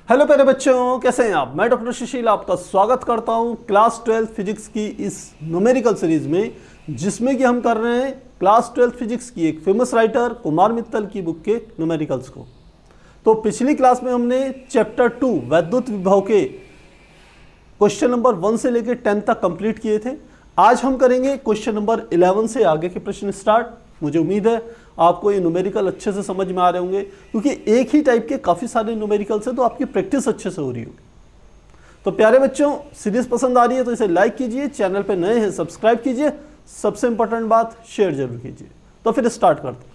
Hello प्यारे बच्चों, कैसे हैं आप। मैं डॉक्टर सुशील आपका स्वागत करता हूं क्लास 12 फिजिक्स की इस न्यूमेरिकल सीरीज में, जिसमें कि हम कर रहे हैं क्लास 12 फिजिक्स की एक फेमस राइटर कुमार मित्तल की बुक के न्यूमेरिकल्स को। तो पिछली क्लास में हमने चैप्टर 2 वैद्युत विभव के क्वेश्चन नंबर 1 से लेकर 10 तक कंप्लीट किए थे। आज हम करेंगे क्वेश्चन नंबर 11 से आगे के प्रश्न स्टार्ट। मुझे उम्मीद है आपको ये न्यूमेरिकल अच्छे से समझ में आ रहे होंगे, क्योंकि एक ही टाइप के काफ़ी सारे न्यूमेरिकल्स हैं, तो आपकी प्रैक्टिस अच्छे से हो रही होगी। तो प्यारे बच्चों, सीरीज पसंद आ रही है तो इसे लाइक कीजिए, चैनल पे नए हैं सब्सक्राइब कीजिए, सबसे इंपॉर्टेंट बात शेयर जरूर कीजिए। तो फिर स्टार्ट करते हैं।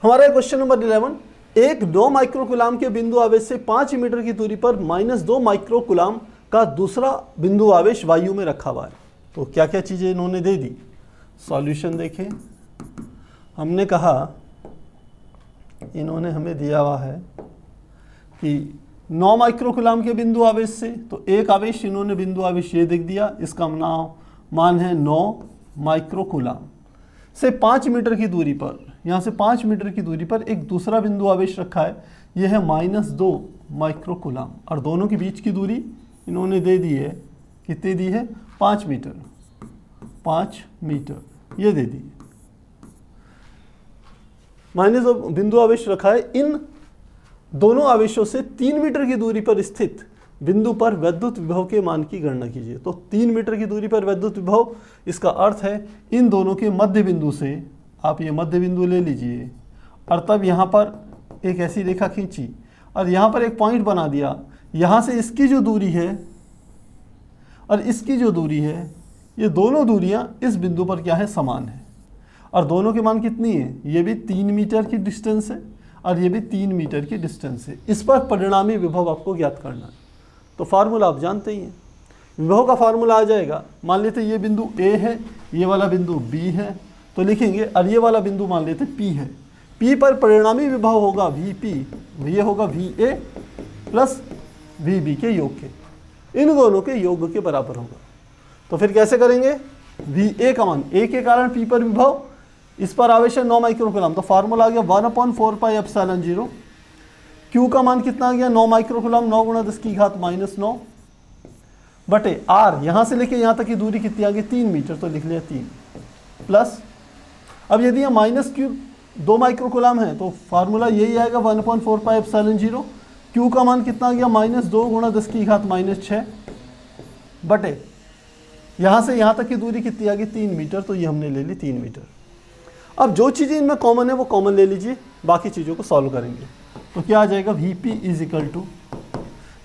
हमारा क्वेश्चन नंबर 11, एक 2 माइक्रोकुलाम के बिंदु आवेश से 5 मीटर की दूरी पर -2 माइक्रोकुलाम का दूसरा बिंदु आवेश वायु में रखा हुआ है। तो क्या क्या चीज़ें इन्होंने दे दी। सॉल्यूशन देखें। हमने कहा इन्होंने हमें दिया हुआ है कि 9 माइक्रोकुलाम के बिंदु आवेश से, तो एक आवेश इन्होंने बिंदु आवेश ये देख दिया, इसका मान है 9 माइक्रोकुलाम से 5 मीटर की दूरी पर, यहाँ से 5 मीटर की दूरी पर एक दूसरा बिंदु आवेश रखा है, यह है -2 माइक्रोकुलाम, और दोनों के बीच की दूरी इन्होंने दे दी है, कितनी दी है 5 मीटर, 5 मीटर ये दे दी। -2 बिंदु आवेश रखा है। इन दोनों आवेशों से 3 मीटर की दूरी पर स्थित बिंदु पर वैद्युत विभव के मान की गणना कीजिए। तो 3 मीटर की दूरी पर वैद्युत विभव, इसका अर्थ है इन दोनों के मध्य बिंदु से आप ये मध्य बिंदु ले लीजिए, और तब यहाँ पर एक ऐसी रेखा खींची और यहाँ पर एक पॉइंट बना दिया। यहाँ से इसकी जो दूरी है और इसकी जो दूरी है, ये दोनों दूरियाँ इस बिंदु पर क्या है, समान है, और दोनों के मान कितनी है, ये भी 3 मीटर की डिस्टेंस है और ये भी 3 मीटर की डिस्टेंस है। इस पर परिणामी विभव आपको ज्ञात करना है। तो फार्मूला आप जानते ही हैं, विभव का फार्मूला आ जाएगा। मान लेते ये बिंदु A है, ये वाला बिंदु B है, तो लिखेंगे, और ये वाला बिंदु मान लेते P है। P पर परिणामी विभव होगा VP, ये होगा VA प्लस VB के योग के, इन दोनों के योग के बराबर होगा। तो फिर कैसे करेंगे, VA का मान, A के कारण P पर विभव, इस पर आवेश है 9 माइक्रोकुलाम, तो फार्मूला आ गया 1/4πε0। Q का मान कितना आ गया, 9 माइक्रोकुलाम, 9 × 10⁻⁹ बटे R, यहाँ से लेके यहाँ तक की दूरी कितनी आ गई, 3 मीटर, तो लिख लिया 3 प्लस, अब यदि यहाँ -Q 2 माइक्रोकुलाम है तो फार्मूला यही आएगा 1/4πε0। Q का मान कितना आ गया, -2 × 10⁻⁶ बटे यहाँ से यहाँ तक की दूरी कितनी आ गई, 3 मीटर, तो ये हमने ले ली 3 मीटर। अब जो चीज़ें इनमें कॉमन है वो कॉमन ले लीजिए, बाकी चीज़ों को सॉल्व करेंगे। तो क्या आ जाएगा, VP =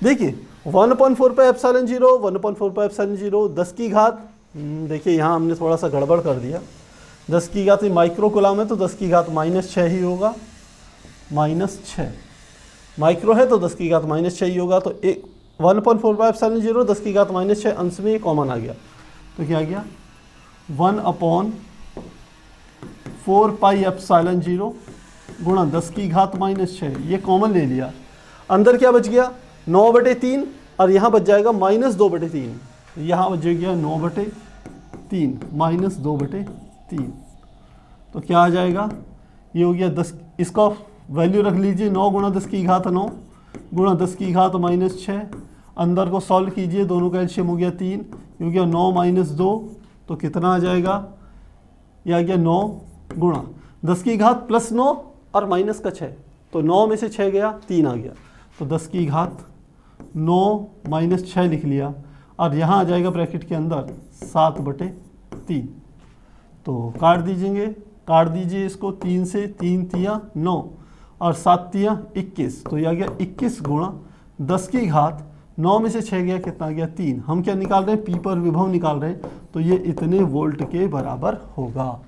देखिए 1/4πε0, 1/4πε0 10 की घात, देखिए यहाँ हमने थोड़ा सा गड़बड़ कर दिया, 10 की घात माइक्रोकुलाम है तो 10 की घात -6 ही होगा, -6 माइक्रो है तो 10 की घात -6 ही होगा। तो 1/4πε0 10 की घात -6, अंश में ये कॉमन आ गया, तो क्या आ गया 1/4πε0 गुणा 10 की घात -6, ये कॉमन ले लिया। अंदर क्या बच गया, 9/3, और यहाँ बच जाएगा -2/3, यहाँ बच गया 9/3 -2/3, तो क्या आ जाएगा, ये हो गया 10, इसका वैल्यू रख लीजिए, 9 × 10 की घात 9 गुणा 10 की घात -6, अंदर को सॉल्व कीजिए, दोनों का एलसीएम हो गया 3, ये हो गया 9 - 2, तो कितना आ जाएगा, ये आ गया 9 गुणा 10 की घात +9 और -6, तो 9 में से 6 गया, 3 आ गया, तो 10 की घात 9 - 6 लिख लिया, और यहाँ आ जाएगा ब्रैकेट के अंदर 7/3, तो काट दीजिए इसको, 3 से 3 तिया 9 और 7 तिया 21, तो यह आ गया 21 गुणा 10 की घात 9 में से 6 गया, कितना आ गया 3। हम क्या निकाल रहे हैं, P पर विभव निकाल रहे हैं, तो ये इतने वोल्ट के बराबर होगा।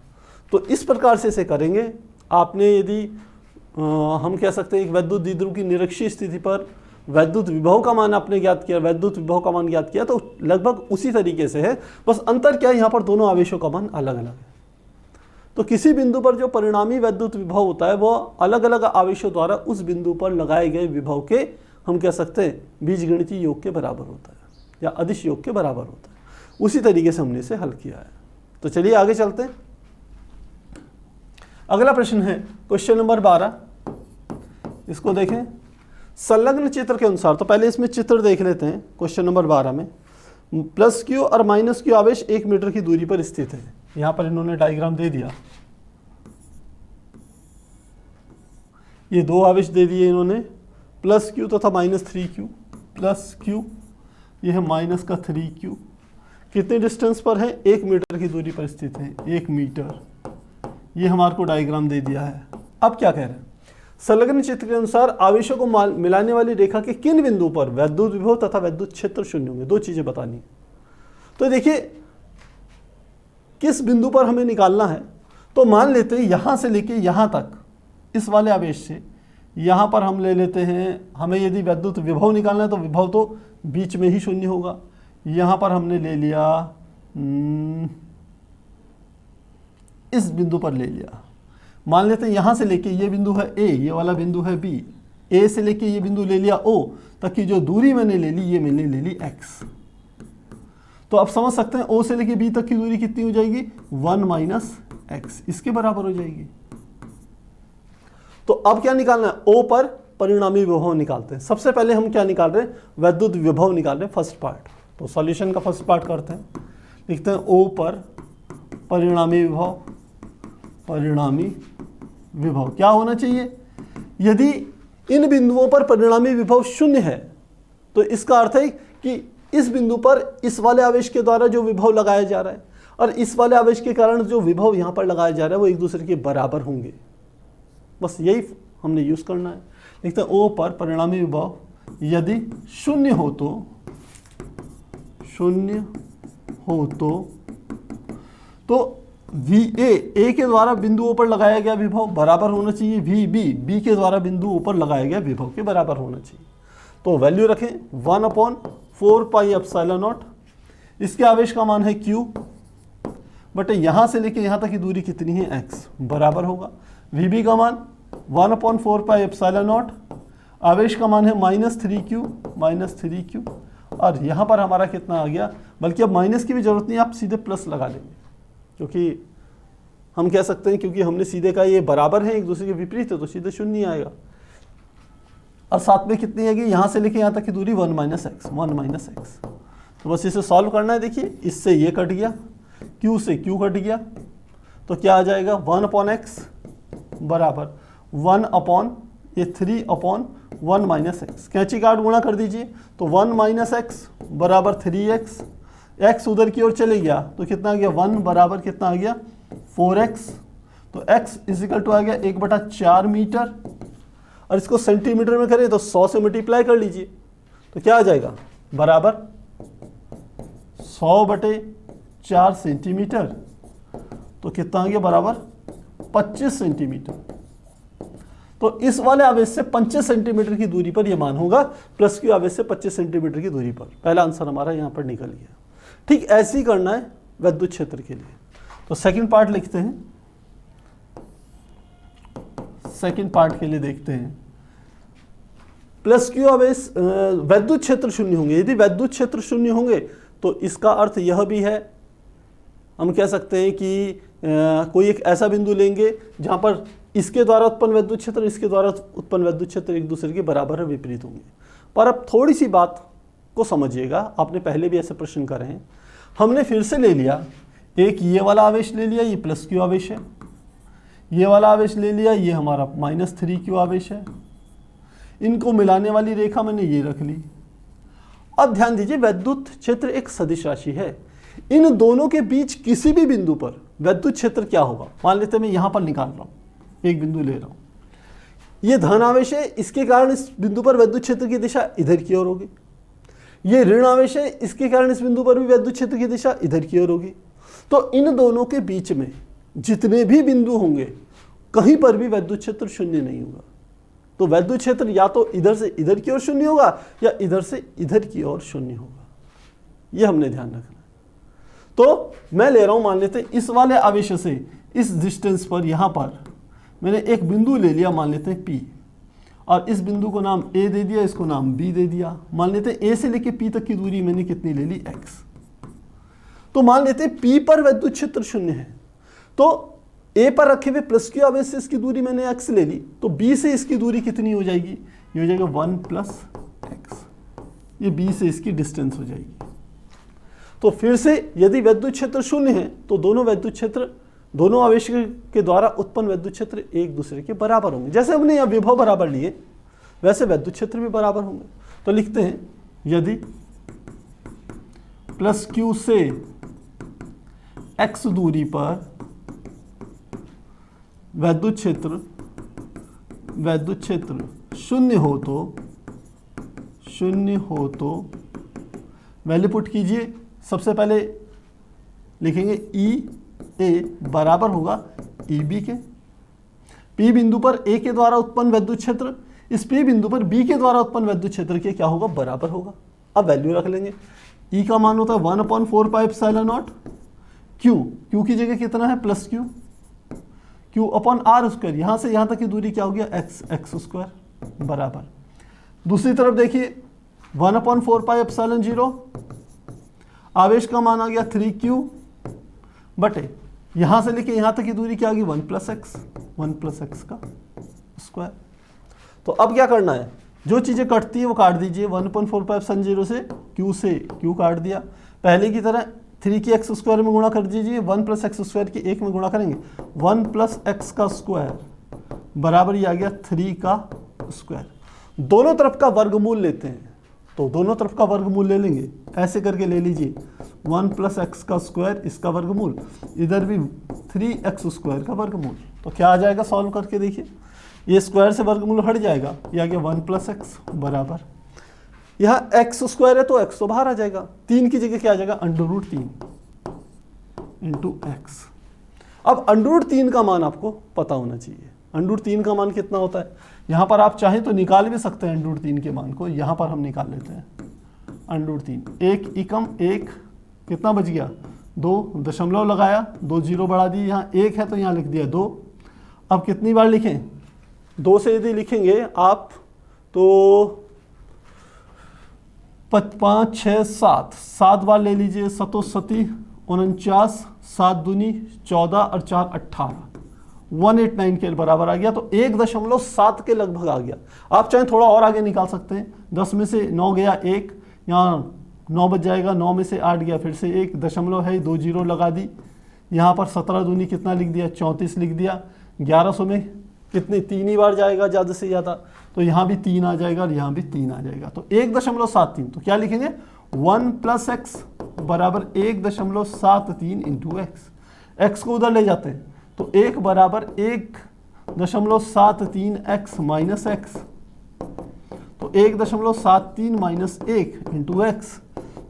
तो इस प्रकार से इसे करेंगे। आपने यदि हम कह सकते हैं एक वैद्युत द्विध्रुव की निरक्षीय स्थिति पर वैद्युत विभव का मान आपने ज्ञात किया, वैद्युत विभव का मान ज्ञात किया, तो लगभग उसी तरीके से है, बस अंतर क्या है, यहाँ पर दोनों आवेशों का मान अलग अलग है। तो किसी बिंदु पर जो परिणामी वैद्युत विभव होता है वो अलग अलग आवेशों द्वारा उस बिंदु पर लगाए गए विभव के, हम कह सकते हैं बीजगणितीय योग के बराबर होता है या अदिश योग के बराबर होता है। उसी तरीके से हमने इसे हल किया है। तो चलिए आगे चलते हैं। अगला प्रश्न है क्वेश्चन नंबर 12, इसको देखें। संलग्न चित्र के अनुसार, तो पहले इसमें चित्र देख लेते हैं क्वेश्चन नंबर 12 में। प्लस क्यू और माइनस क्यू आवेश 1 मीटर की दूरी पर स्थित है। यहां पर इन्होंने डायग्राम दे दिया, ये दो आवेश दे दिए इन्होंने, प्लस क्यू तथा माइनस 3q, प्लस क्यू ये है माइनस का 3q, कितने डिस्टेंस पर है, 1 मीटर की दूरी पर स्थित है, 1 मीटर। ये हमारे को डायग्राम दे दिया है। अब क्या कह रहे हैं, संलग्न चित्र के अनुसार आवेशों को मिलाने वाली रेखा के किन बिंदु पर वैद्युत विभव तथा वैद्युत क्षेत्र शून्य होंगे। दो चीजें बतानी है। तो देखिए किस बिंदु पर हमें निकालना है, तो मान लेते हैं यहां से लेके यहां तक, इस वाले आवेश से यहां पर हम ले लेते हैं, हमें यदि वैद्युत विभव निकालना है तो विभव तो बीच में ही शून्य होगा। यहां पर हमने ले लिया, इस बिंदु पर ले लिया, मान लेते हैं यहां से लेके ये बिंदु है ए, ये वाला बिंदु है बी, ए से लेके ये बिंदु ले लिया ओ तक की जो दूरी मैंने ले ली, ये मैंने ले ली एक्स। तो आप समझ सकते हैं ओ से लेके बी तक की दूरी कितनी हो जाएगी, 1 माइनस एक्स, इसके बराबर हो जाएगी। तो अब क्या निकालना है, ओ पर परिणामी विभव निकालते हैं। सबसे पहले हम क्या निकाल रहे हैं, वैद्युत विभव निकाल रहे हैं, फर्स्ट पार्ट। तो सॉल्यूशन का फर्स्ट पार्ट करते हैं, लिखते हैं ओ पर परिणामी विभव, परिणामी विभव क्या होना चाहिए, यदि इन बिंदुओं पर परिणामी विभव शून्य है तो इसका अर्थ है कि इस बिंदु पर इस वाले आवेश के द्वारा जो विभव लगाया जा रहा है और इस वाले आवेश के कारण जो विभव यहां पर लगाया जा रहा है वो एक दूसरे के बराबर होंगे। बस यही हमने यूज करना है। लिखते हैं ओ पर परिणामी विभव यदि शून्य हो तो, शून्य हो तो वी ए के द्वारा बिंदुओं पर लगाया गया विभव बराबर होना चाहिए वी बी के द्वारा बिंदुओं पर लगाया गया विभव के बराबर होना चाहिए। तो वैल्यू रखें 1/4 पाई एप्सिलॉन नॉट, इसके आवेश का मान है q, बट यहां से लेके यहां तक की दूरी कितनी है x, बराबर होगा Vb का मान 1/4 पाई एप्सिलॉन नॉट, आवेश का मान है -3q, और यहां पर हमारा कितना आ गया, बल्कि अब माइनस की भी जरूरत नहीं, आप सीधे प्लस लगा लेंगे, क्योंकि हम कह सकते हैं क्योंकि हमने सीधे कहा ये बराबर है एक दूसरे के विपरीत है तो सीधे शून्य आएगा। और साथ में कितनी आएगी, यहां से लेके यहां तक की दूरी 1 माइनस एक्स। तो बस इसे सॉल्व करना है। देखिए इससे ये कट गया, q से q कट गया, तो क्या आ जाएगा 1/x बराबर 3/1 माइनस एक्स। कैंची काट गुणा कर दीजिए, तो 1 माइनस एक्स बराबर 3x, x उधर की ओर चले गया तो कितना आ गया, 1 बराबर कितना आ गया 4x, तो x इजिकल टू आ गया 1/4 मीटर, और इसको सेंटीमीटर में करें तो 100 से मल्टीप्लाई कर लीजिए, तो क्या आ जाएगा बराबर 100/4 सेंटीमीटर, तो कितना आ गया बराबर 25 सेंटीमीटर। तो इस वाले आवेश से 25 सेंटीमीटर की दूरी पर यह मान होगा, प्लस क्यू आवेश से 25 सेंटीमीटर की दूरी पर। पहला आंसर हमारा यहां पर निकल गया। ठीक ऐसे ही करना है वैद्युत क्षेत्र के लिए। तो सेकंड पार्ट लिखते हैं, सेकंड पार्ट के लिए देखते हैं, प्लस क्यू आवेश वैद्युत क्षेत्र शून्य होंगे। यदि वैद्युत क्षेत्र शून्य होंगे तो इसका अर्थ यह भी है, हम कह सकते हैं कि कोई एक ऐसा बिंदु लेंगे जहां पर इसके द्वारा उत्पन्न वैद्युत क्षेत्र, इसके द्वारा उत्पन्न वैद्युत क्षेत्र एक दूसरे के बराबर है, विपरीत होंगे। पर अब थोड़ी सी बात को समझिएगा, आपने पहले भी ऐसे प्रश्न करे हैं। हमने फिर से ले लिया, एक ये वाला आवेश ले लिया, ये प्लस क्यू आवेश है, ये वाला आवेश ले लिया, ये हमारा -3q आवेश है, इनको मिलाने वाली रेखा मैंने ये रख ली। अब ध्यान दीजिए वैद्युत क्षेत्र एक सदिश राशि है, इन दोनों के बीच किसी भी बिंदु पर वैद्युत क्षेत्र क्या होगा, मान लेते हैं मैं यहां पर निकाल रहा हूं, एक बिंदु ले रहा हूं, ये धन आवेश है, इसके कारण इस बिंदु पर वैद्युत क्षेत्र की दिशा इधर की ओर होगी। ये ऋण आवेश है, इसके कारण इस बिंदु पर भी वैद्युत क्षेत्र की दिशा इधर की ओर होगी। तो इन दोनों के बीच में जितने भी बिंदु होंगे कहीं पर भी वैद्युत क्षेत्र शून्य नहीं होगा। तो वैद्युत क्षेत्र या तो इधर से इधर की ओर शून्य होगा या इधर से इधर की ओर शून्य होगा, यह हमने ध्यान रखना है। तो मैं ले रहा हूं, मान लेते हैं इस वाले आवेश से इस डिस्टेंस पर यहां पर मैंने एक बिंदु ले लिया, मान लेते हैं P, और इस बिंदु को नाम A दे दिया, इसको नाम B दे दिया। मान लेते हैं A से लेके P तक की दूरी मैंने कितनी ले ली, x। तो मान लेते हैं P पर वैद्युत क्षेत्र शून्य है, तो A पर रखे हुए प्लस क्यू आवेश से इसकी दूरी मैंने x ले ली, तो B से इसकी दूरी कितनी हो जाएगी, ये हो जाएगा 1 प्लस एक्स, ये बी से इसकी डिस्टेंस हो जाएगी। तो फिर से यदि विद्युत क्षेत्र शून्य है तो दोनों विद्युत क्षेत्र, दोनों आवेश के द्वारा उत्पन्न विद्युत क्षेत्र एक दूसरे के बराबर होंगे। जैसे हमने यहाँ विभव बराबर लिए वैसे विद्युत क्षेत्र भी बराबर होंगे। तो लिखते हैं यदि प्लस क्यू से एक्स दूरी पर विद्युत क्षेत्र शून्य हो तो वैल्यू पुट कीजिए। सबसे पहले लिखेंगे ई ए बराबर होगा ई बी के। पी बिंदु पर ए के द्वारा उत्पन्न विद्युत क्षेत्र इस पी बिंदु पर बी के द्वारा उत्पन्न विद्युत क्षेत्र के क्या होगा, बराबर होगा। अब वैल्यू रख लेंगे। ई का मान होता है 1/4πε0 क्यू की जगह कितना है plus Q, Q upon R square, यहां से यहां तक की दूरी क्या हो गया एक्स स्क्वायर बराबर। दूसरी तरफ देखिए 1/4πε0 आवेश का मान आ गया 3q बटे यहां से लेके यहां तक की दूरी क्या होगी 1 प्लस एक्स का स्क्वायर। तो अब क्या करना है, जो चीजें कटती है वो काट दीजिए। 1/4πε0 से q काट दिया। पहले की तरह 3 की एक्स स्क्वायर में गुणा कर दीजिए, 1 प्लस एक्स स्क्वायर की 1 में गुणा करेंगे 1 प्लस एक्स का स्क्वायर बराबर ये आ गया 3 का स्क्वायर। दोनों तरफ का वर्गमूल लेते हैं, तो दोनों तरफ का वर्गमूल ले लेंगे, ऐसे करके ले लीजिए 1 प्लस एक्स का स्क्वायर इसका वर्गमूल, इधर भी 3x स्क्वायर का वर्गमूल। तो क्या आ जाएगा, सॉल्व करके देखिए, ये स्क्वायर से वर्गमूल हट जाएगा, ये आ गया 1 प्लस एक्स बराबर, यहाँ एक्स स्क्वायर है तो एक्स तो बाहर आ जाएगा, 3 की जगह क्या आ जाएगा √3 इंटू एक्स। अब √3 का मान आपको पता होना चाहिए। √3 का मान कितना होता है, यहाँ पर आप चाहें तो निकाल भी सकते हैं √3 के मान को, यहाँ पर हम निकाल लेते हैं √3। 1 एकम 1 कितना बच गया 2, दशमलव लगाया 2 जीरो बढ़ा दिए, यहाँ 1 है तो यहाँ लिख दिया 2। अब कितनी बार लिखें, 2 से यदि लिखेंगे आप तो 5 6 7 बार ले लीजिए, 7 7 49, 7 दूनी 14 और 4 18, 189 के बराबर आ गया। तो 1.7 के लगभग आ गया। आप चाहें थोड़ा और आगे निकाल सकते हैं, 10 में से 9 गया 1, यहाँ 9 बच जाएगा, 9 में से 8 गया फिर से 1, दशमलव है 2 जीरो लगा दी, यहाँ पर 17 दूनी कितना लिख दिया 34 लिख दिया। 1100 में कितने 3 ही बार जाएगा ज़्यादा से ज़्यादा, तो यहाँ भी 3 आ जाएगा और यहाँ भी 3 आ जाएगा। तो 1.73, तो क्या लिखेंगे 1 प्लस एक्स बराबर 1.73 इंटू एक्स। एक्स को उधर ले जाते हैं तो 1 बराबर 1.73 एक्स माइनस एक्स, तो 1.73 माइनस 1 इंटू एक्स,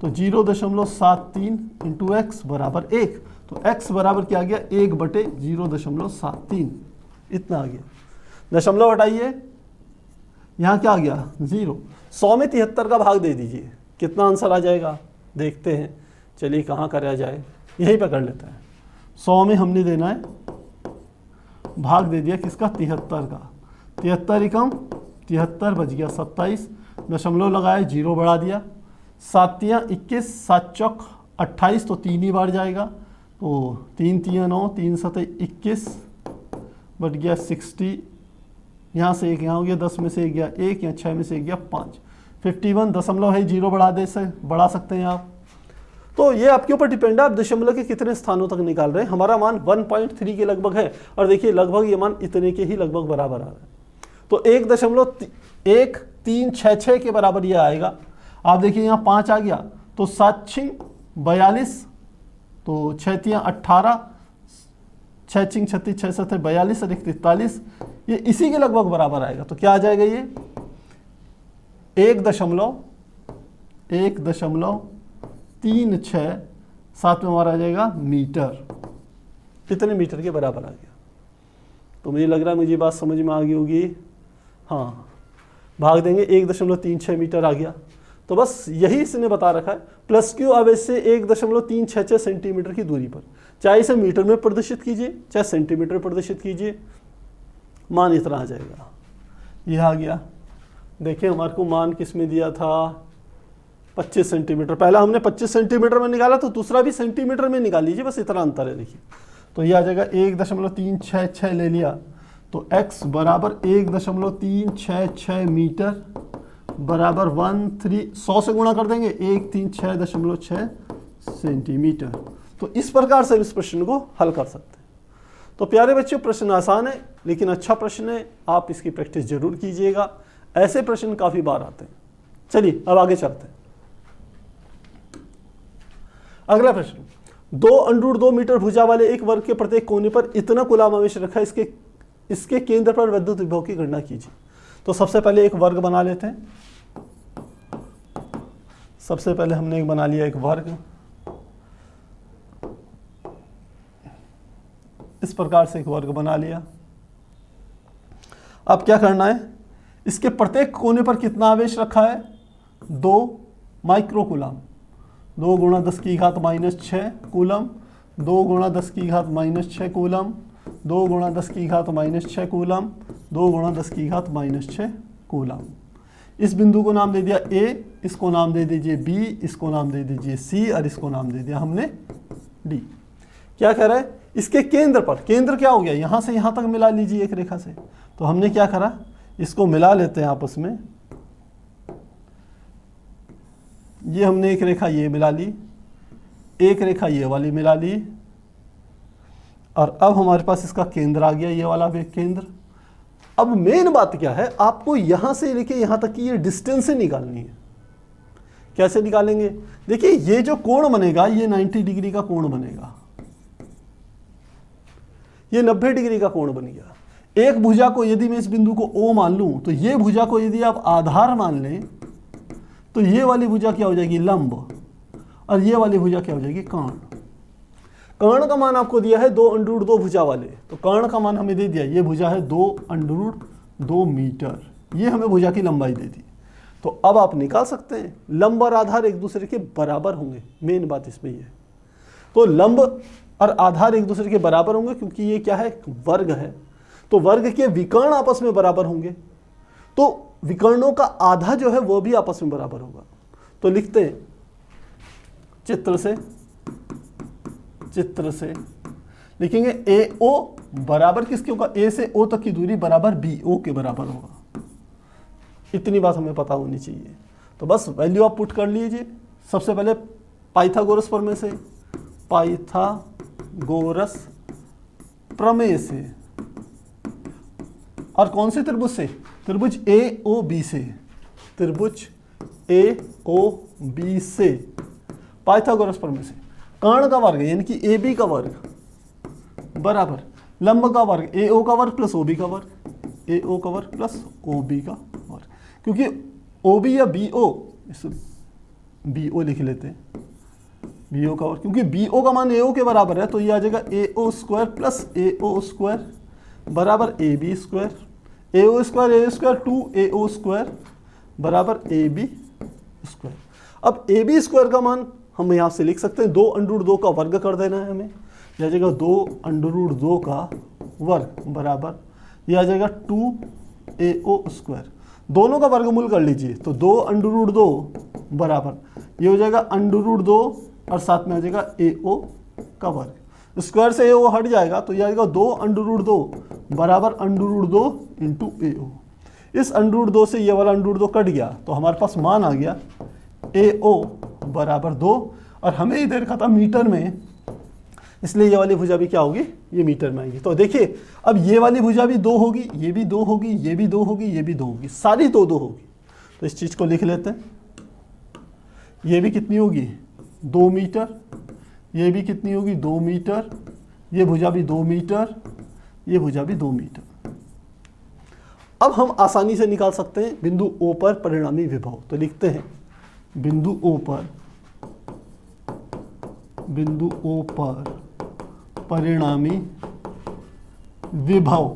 तो 0.73 इंटू एक्स बराबर 1। तो एक्स बराबर क्या आ गया 1/0.73, इतना आ गया। दशमलव हटाइए, यहाँ क्या आ गया 0। 100 में 73 का भाग दे दीजिए, कितना आंसर आ जाएगा देखते हैं। चलिए कहाँ कराया जाए, यहीं पर कर लेते हैं। 100 में हमने देना है, भाग दे दिया किसका 73 का, 73 एकम 73 बच गया 27, दशमलव लगाया 0 बढ़ा दिया, 7 तियाँ 21, 7 चौक 28, तो 3 ही बार जाएगा, तो 3 तियाँ 9, 3 7 21 बट गया 60, यहाँ से 1 यहाँ हो गया, 10 में से 1 गया 1, यहाँ 6 में से 1 गया 5, 51 दशमलव है 0 बढ़ा सकते हैं आप। तो ये आपके ऊपर डिपेंड है, आप दशमलव के कितने स्थानों तक निकाल रहे हैं। हमारा मान 1.3 के लगभग है और देखिए लगभग ये मान इतने के ही लगभग बराबर आ रहा है, तो 1.1366 के बराबर ये आएगा। आप देखिए यहाँ 5 आ गया तो 7 6 42, तो 6 तियाँ 18, 6 6 36, 6 7 42 और 1 43, ये इसी के लगभग बराबर आएगा। तो क्या आ जाएगा ये 1.36 साथ में हमारा आ जाएगा मीटर, कितने मीटर के बराबर आ गया। तो मुझे लग रहा है मुझे बात समझ में आ गई होगी। हाँ, भाग देंगे 1.36 मीटर आ गया। तो बस यही इसने बता रखा है, प्लस क्यू आवेश से 1.366 सेंटीमीटर की दूरी पर, चाहे इसे मीटर में प्रदर्शित कीजिए चाहे सेंटीमीटर में प्रदर्शित कीजिए, मान इतना आ जाएगा। यह आ गया। देखिए हमारे को मान किस में दिया था 25 सेंटीमीटर, पहला हमने 25 सेंटीमीटर में निकाला तो दूसरा भी सेंटीमीटर में निकाल लीजिए, बस इतना अंतर है। देखिए तो ये आ जाएगा 1.366 ले लिया तो x बराबर 1.366 मीटर बराबर 100 से गुणा कर देंगे 136.6 सेंटीमीटर। तो इस प्रकार से इस प्रश्न को हल कर सकते हैं। तो प्यारे बच्चों, प्रश्न आसान है लेकिन अच्छा प्रश्न है, आप इसकी प्रैक्टिस जरूर कीजिएगा। ऐसे प्रश्न काफी बार आते हैं। चलिए अब आगे चलते हैं। अगला प्रश्न, 2√2 मीटर भुजा वाले एक वर्ग के प्रत्येक कोने पर इतना कूलाम आवेश रखा है, इसके केंद्र पर विद्युत विभव की गणना कीजिए। तो सबसे पहले एक वर्ग बना लेते हैं। सबसे पहले हमने एक बना लिया एक वर्ग। इस प्रकार से एक वर्ग बना लिया। अब क्या करना है, इसके प्रत्येक कोने पर कितना आवेश रखा है, 2 micro coulomb. 2 × 10⁻⁻6 coulomb, 2 × 10⁻⁻6 coulomb, 2 × 10⁻⁻6 coulomb, 2 × 10⁻⁻6 coulomb. इस बिंदु को नाम दे दिया A, इसको नाम दे दीजिए B, इसको नाम दे दीजिए C और इसको नाम दे दिया हमने D। क्या कह रहा है, इसके केंद्र पर, केंद्र क्या हो गया, यहां से यहां तक मिला लीजिए एक रेखा से। तो हमने क्या करा, इसको मिला लेते हैं आपस में। ये हमने एक रेखा ये मिला ली, एक रेखा ये वाली मिला ली, और अब हमारे पास इसका केंद्र आ गया, ये वाला भी केंद्र। अब मेन बात क्या है, आपको यहां से लेके यहां तक की ये डिस्टेंस निकालनी है। कैसे निकालेंगे, देखिए ये जो कोण बनेगा ये 90 डिग्री का कोण बनेगा, ये 90 डिग्री का कोण बन गया। एक भुजा को यदि मैं इस बिंदु को O मान लूं, तो ये भुजा को यदि आप आधार मान लें, तो ये वाली भुजा क्या हो जाएगी, लंब, और ये वाली भुजा क्या हो जाएगी, कर्ण। कर्ण का मान आपको दिया है 2√2 भुजा वाले, तो कर्ण का मान हमें दे दिया, ये भुजा है 2√2 मीटर, ये हमें भुजा की लंबाई दे दी। तो अब आप निकाल सकते हैं, लंब और आधार एक दूसरे के बराबर होंगे, मेन बात इसमें ये है। तो लंब और आधार एक दूसरे के बराबर होंगे, क्योंकि ये क्या है, वर्ग है, तो वर्ग के विकर्ण आपस में बराबर होंगे, तो विकर्णों का आधा जो है वो भी आपस में बराबर होगा। तो लिखते हैं चित्र से लिखेंगे AO बराबर किसके होगा, A से O तक की दूरी बराबर BO के बराबर होगा। इतनी बात हमें पता होनी चाहिए। तो बस वैल्यू आप पुट कर लीजिए। सबसे पहले पाइथागोरस प्रमेय से, पाइथागोरस प्रमेय से, और कौन से त्रिभुज से, त्रिभुज AOB से, त्रिभुज AOB से पाइथागोरस प्रमेय से कर्ण का वर्ग यानी कि AB का वर्ग बराबर लंब का वर्ग AO का वर्ग प्लस OB का वर्ग, AO का वर्ग प्लस OB का वर्ग। क्योंकि OB या BO, इस BO लिख लेते हैं, BO का वर्ग, क्योंकि BO का मान AO के बराबर है, तो ये आ जाएगा AO square plus AO square बराबर AB square, AO square A square 2AO square बराबर AB स्क्वायर। अब AB स्क्वायर का मान हम यहाँ से लिख सकते हैं, 2√2 का वर्ग कर देना है हमें, यह आ जाएगा 2√2 का वर्ग बराबर, यह आ जाएगा 2AO स्क्वायर। दोनों का वर्गमूल कर लीजिए, तो 2√2 बराबर ये हो जाएगा √2 और साथ में आ जाएगा AO का वर्ग। स्क्वायर से AO हट जाएगा, तो यह आएगा 2√2 बराबर √2 इंटू AO। इस √2 से ये वाला √2 कट गया, तो हमारे पास मान आ गया AO बराबर 2, और हमें इधर देखा था मीटर में, इसलिए ये वाली भुजा भी क्या होगी, ये मीटर में आएगी। तो देखिए अब ये वाली भुजा भी 2 होगी, ये भी 2 होगी, ये भी 2 होगी, ये भी 2 होगी, सारी 2 होगी। तो इस चीज को लिख लेते हैं, ये भी कितनी होगी 2 मीटर, ये भी कितनी होगी 2 मीटर, ये भुजा भी 2 मीटर, ये भुजा भी 2 मीटर। अब हम आसानी से निकाल सकते हैं बिंदु O पर परिणामी विभव। तो लिखते हैं बिंदु O पर परिणामी विभव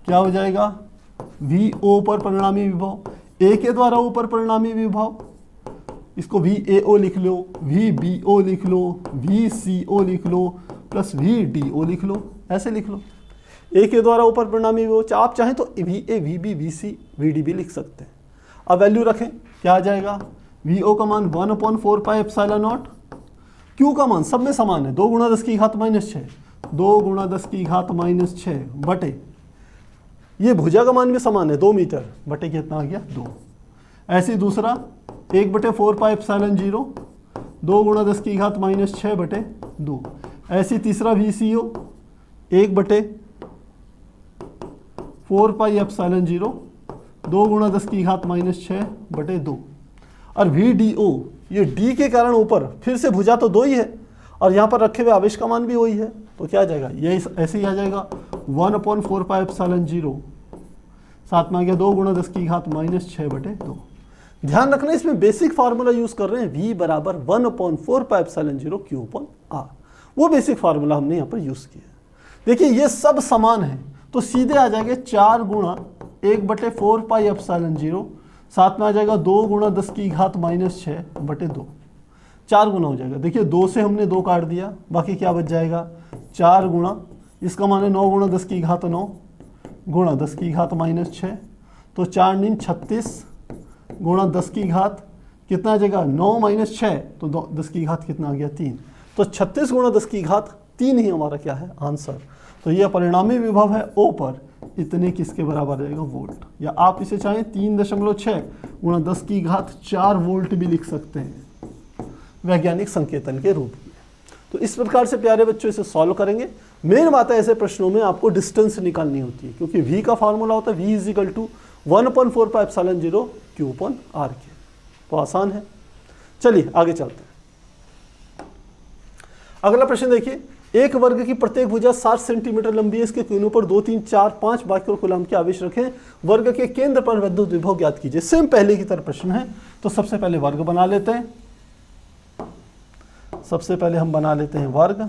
क्या हो जाएगा, VO पर परिणामी विभव, A के द्वारा O पर परिणामी विभव, इसको VAO लिख लो, VBO लिख लो, VCO लिख लो, प्लस VDO लिख लो, ऐसे लिख लो। A के द्वारा ऊपर परिणामी विभव, आप चाहें तो VA, VB, VC, VD भी लिख सकते हैं। अब वैल्यू रखें, क्या आ जाएगा, VO का मान 1/4 पाई एप्सिलॉन नॉट, Q का मान सब में समान है, 2 × 10⁻⁻6, 2 गुणा 10 की घात -6 बटे, ये भुजा का मान भी समान है 2 मीटर बटे कितना आ गया 2। ऐसे दूसरा 1 बटे 4 पाई एप्सिलॉन 0 2 गुणा 10 की घात -6 बटे 2। ऐसी तीसरा VCO 1 बटे 4 पाई एप्सिलॉन 0 2 गुणा 10 की घात -6 बटे 2। और VDO, ये D के कारण ऊपर फिर से भुजा तो 2 ही है और यहाँ पर रखे हुए आवेश का मान भी वही है, तो क्या आ जाएगा, ये ऐसे ही आ जाएगा 1/4 पाई एप्सिलॉन 0 साथ में आ गया 2 गुणा 10 की घात -6 बटे 2। ध्यान रखना इसमें बेसिक फार्मूला यूज कर रहे हैं, V बराबर 1/4 पाई एप्सिलॉन 0 Q/R, वो बेसिक फार्मूला हमने यहाँ पर यूज किया। देखिए ये सब समान है तो सीधे आ जाएंगे 4 गुणा 1 बटे 4 पाई एप्सिलॉन 0 साथ में आ जाएगा 2 गुणा 10 की घात -6 बटे 2। 4 गुना हो जाएगा, देखिए 2 से हमने 2 काट दिया, बाकी क्या बच जाएगा 4 गुणा, इसका मान है 9 गुणा 10 की घात 9 गुणा 10 की घात -6, तो 4 9 36 गुणा 10 की घात कितना आ जाएगा 9 - 6, तो 10 की घात कितना आ गया 3, तो 36 गुणा 10 की घात 3 ही हमारा क्या है आंसर। तो यह परिणामी विभव है O पर इतने किसके बराबर रहेगा वोल्ट, या आप इसे चाहें 3.6 गुणा 10 की घात 4 वोल्ट भी लिख सकते हैं वैज्ञानिक संकेतन के रूप में। तो इस प्रकार से प्यारे बच्चों इसे सॉल्व करेंगे। मेन बात है ऐसे प्रश्नों में आपको डिस्टेंस निकालनी होती है, क्योंकि V का फार्मूला होता है V = 1/4 पाई एप्सिलॉन 0 Q/R के, तो आसान है। चलिए आगे चलते हैं। अगला प्रश्न देखिए, एक वर्ग की प्रत्येक भुजा 60 सेंटीमीटर लंबी है, इसके कोनों पर 2 3 4 5 माइक्रोकूलम के आवेश रखें, वर्ग के केंद्र पर विद्युत विभव ज्ञात कीजिए। सेम पहले की तरह प्रश्न है, तो सबसे पहले वर्ग बना लेते हैं। सबसे पहले हम बना लेते हैं वर्ग,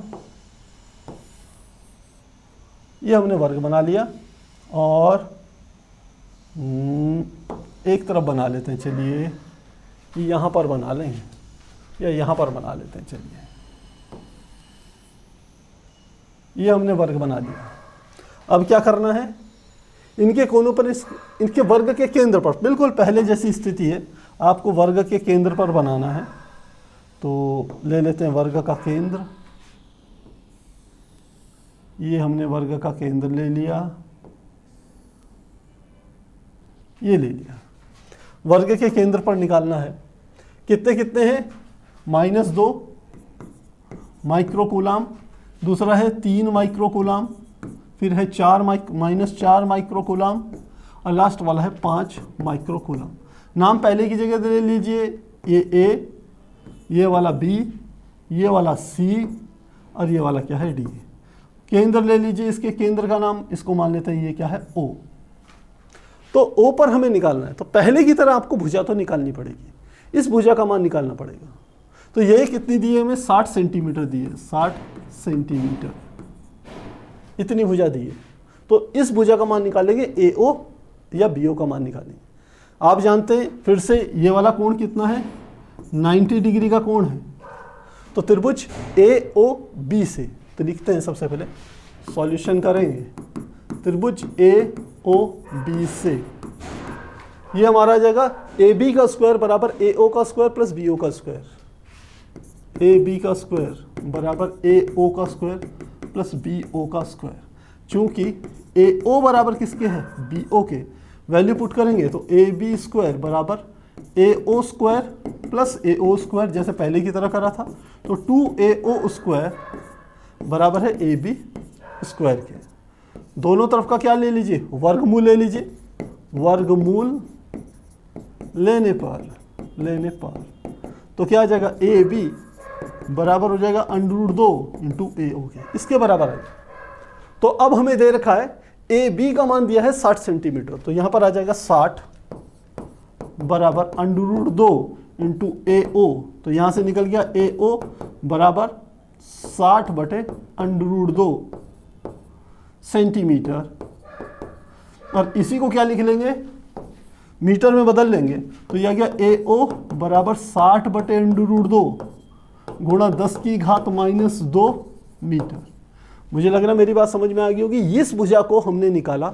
ये हमने वर्ग बना लिया और एक तरफ बना लेते हैं, चलिए यहां पर बना लेंगे या यहां पर बना लेते हैं। चलिए ये हमने वर्ग बना लिया। अब क्या करना है, इनके कोनों पर इनके वर्ग के केंद्र पर बिल्कुल पहले जैसी स्थिति है, आपको वर्ग के केंद्र पर बनाना है। तो ले लेते हैं वर्ग का केंद्र, ये हमने वर्ग का केंद्र ले लिया, ये ले लिया। वर्ग के केंद्र पर निकालना है, कितने कितने हैं -2 माइक्रोकूलम, दूसरा है 3 माइक्रोकूलम, फिर है 4 माइक्रोकूलम और लास्ट वाला है 5 माइक्रोकूलम। नाम पहले की जगह ले लीजिए, ये A, ये वाला B, ये वाला C और ये वाला क्या है D। केंद्र ले लीजिए, इसके केंद्र का नाम इसको मान लेते हैं, ये क्या है O। तो O पर हमें निकालना है, तो पहले की तरह आपको भुजा तो निकालनी पड़ेगी, इस भुजा का मान निकालना पड़ेगा। तो ये कितनी दी है हमें 60 सेंटीमीटर दी है, 60 सेंटीमीटर इतनी भुजा दी है। तो इस भुजा का मान निकालेंगे AO या BO का मान निकालेंगे। आप जानते हैं फिर से ये वाला कोण कितना है 90 डिग्री का कोण है, तो त्रिभुज AOB से, तो लिखते हैं सबसे पहले सॉल्यूशन करेंगे, त्रिभुज AOB से ये हमारा आ जाएगा AB का स्क्वायर बराबर AO का स्क्वायर प्लस BO का स्क्वायर, AB का स्क्वायर बराबर AO का स्क्वायर प्लस BO का स्क्वायर। चूंकि AO बराबर किसके है BO के, वैल्यू पुट करेंगे तो AB स्क्वायर बराबर AO square plus AO square, जैसे पहले की तरह करा था, तो 2AO स्क्वायर बराबर है AB स्क्वायर के। दोनों तरफ का क्या ले लीजिए वर्गमूल ले लीजिए, वर्गमूल लेने पर तो क्या आ जाएगा AB बराबर हो जाएगा √2 इंटू AO के, इसके बराबर है। तो अब हमें दे रखा है AB का मान दिया है 60 सेंटीमीटर, तो यहां पर आ जाएगा 60 बराबर √2 इंटू AO, तो यहां से निकल गया AO बराबर 60 बटे √2 सेंटीमीटर, और इसी को क्या लिख लेंगे मीटर में बदल लेंगे, तो यह गया AO बराबर 60 बटे √2 गुणा 10 की घात -2 मीटर। मुझे लग रहा है मेरी बात समझ में आ गई होगी। इस भुजा को हमने निकाला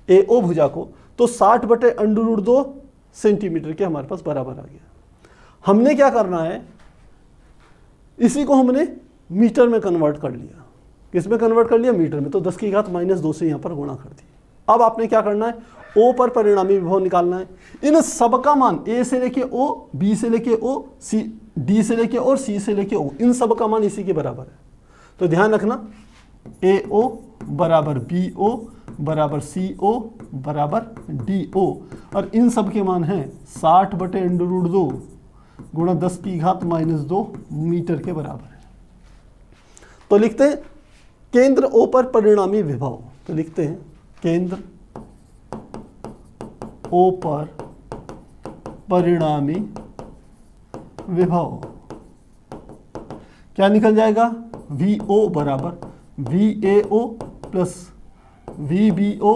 AO भुजा को, तो 60 बटे √2 सेंटीमीटर के हमारे पास बराबर आ गया। हमने क्या करना है, इसी को हमने मीटर में कन्वर्ट कर लिया। किस में कन्वर्ट कर लिया, मीटर में, तो 10 की घात -2 से यहाँ पर गुणा कर दिया। अब आपने क्या करना है, O पर परिणामी विभव निकालना है। इन सब का मान A से लेके O, B से लेके O, D से लेके और C से लेके O, इन सब का मान इसी के बराबर है। तो ध्यान रखना AO बराबर BO बराबर CO बराबर DO, और इन सब के मान हैं 60/√2 गुणा 10 की घात -2 मीटर के बराबर है। तो लिखते हैं केंद्र O पर परिणामी विभव, तो लिखते हैं केंद्र O पर परिणामी विभव, क्या निकल जाएगा, VO बराबर VAO plus VBO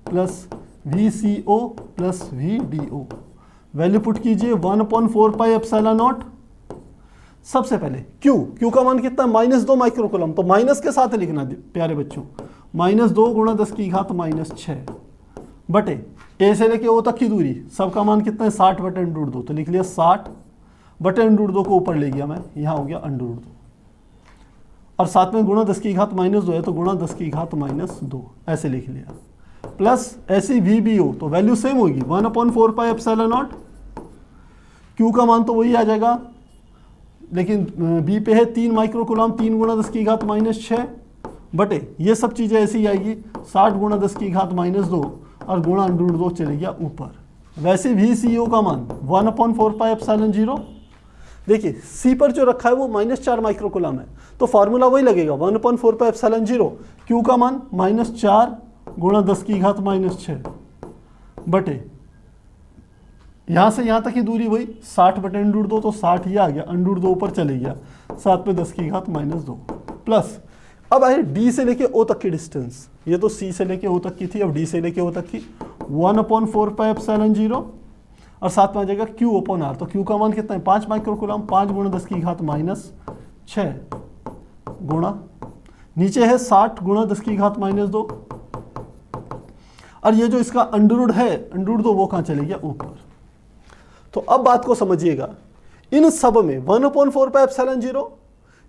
plus VCO plus VDO। Value put कीजिए 1/4πε0। सबसे पहले Q का मान कितना, -2 माइक्रोकूलम, तो माइनस के साथ लिखना प्यारे बच्चों, -2 गुणा 10 की घात -6 बटे A से लेके O तक की दूरी, सबका मान कितना है 60/√2, तो लिख लिया 60/√2 को ऊपर ले गया मैं, यहाँ हो गया √2, और साथ में गुणा 10 की घात -2 है तो गुणा 10 की घात -2 ऐसे लिख लिया, प्लस ऐसी VBO, तो वैल्यू सेम होगी 1/4πε0। Q का मान तो वही आ जाएगा, लेकिन B पे है 3 माइक्रोकूलम, 3 गुणा 10 की घात -6 बटे ये सब चीज़ें ऐसी ही आएगी 60 गुणा 10 की घात -2 और गुणा √2 चले गया ऊपर। वैसे VCO का मान 1/4πε0। देखिए C पर जो रखा है वो -4 माइक्रोकूलम है, तो फार्मूला वही लगेगा 1/4πε0। Q का मान -4 गुणा 10 की घात -6 बटे यहाँ से यहाँ तक की दूरी वही 60/√2, तो 60 ही आ गया, √2 ऊपर चले गया, साथ में 10 की घात -2 प्लस। अब आए D से लेके O तक की डिस्टेंस, ये तो C से लेके O तक की थी, अब D से लेके O तक की 1/4πε0 और साथ में आ जाएगा Q/R, तो Q का मान कितना है 5 माइक्रोकूलम, 5 गुणा 10 की घात -6 गुणा नीचे है 60 गुणा 10 की घात -2, और ये जो इसका अंडरवुड है √2 वो कहाँ चले गया ऊपर। तो अब बात को समझिएगा, इन सब में 1/4πε0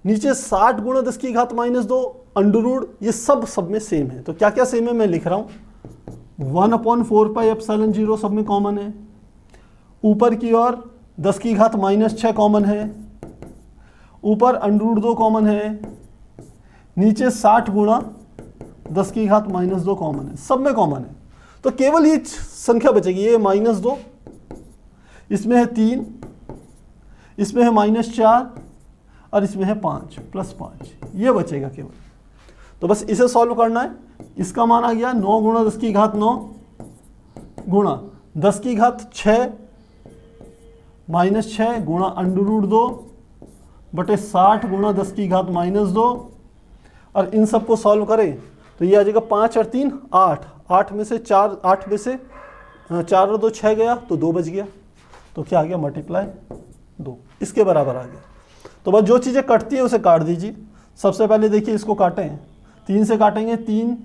नीचे 60 गुणा 10 की घात -2 अंडरवुड, ये सब में सेम है। तो क्या क्या सेम है मैं लिख रहा हूं, 1/4πε0 सब में कॉमन है, ऊपर की ओर 10 की घात -6 कॉमन है, ऊपर √2 कॉमन है, नीचे 60 गुणा 10 की घात -2 कॉमन है, सब में कॉमन है। तो केवल ये संख्या बचेगी, ये -2, इसमें है 3, इसमें है -4 और इसमें है 5 +5, ये बचेगा केवल। तो बस इसे सॉल्व करना है। इसका मान आ गया 9 गुणा 10 की घात 9 गुणा 10 की घात 6 -6 गुणा √2 बटे 60 गुणा 10 की घात -2, और इन सबको सॉल्व करें तो ये आ जाएगा 5 और 3 8, 8 में से 4, 8 में से 4 और 2 6 गया, तो 2 बच गया, तो क्या आ गया मल्टीप्लाई 2, इसके बराबर आ गया। तो बस जो चीज़ें कटती है उसे काट दीजिए। सबसे पहले देखिए इसको काटें, 3 से काटेंगे 3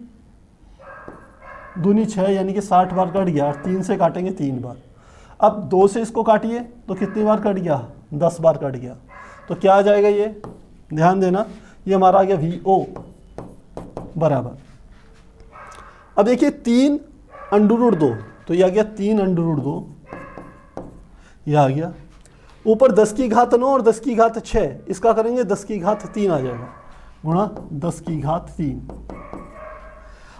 दूनी 6 यानी कि 60 बार कट गया, 3 से काटेंगे 3 बार। अब 2 से इसको काटिए तो कितनी बार कट गया, 10 बार कट गया, तो क्या आ जाएगा, ये ध्यान देना, ये हमारा आ गया VO बराबर। अब देखिए 3 √2, तो ये आ गया 3 √2, यह आ गया, ऊपर 10 की घात 9 और 10 की घात 6, इसका करेंगे 10 की घात 3 आ जाएगा, गुणा 10 की घात 3,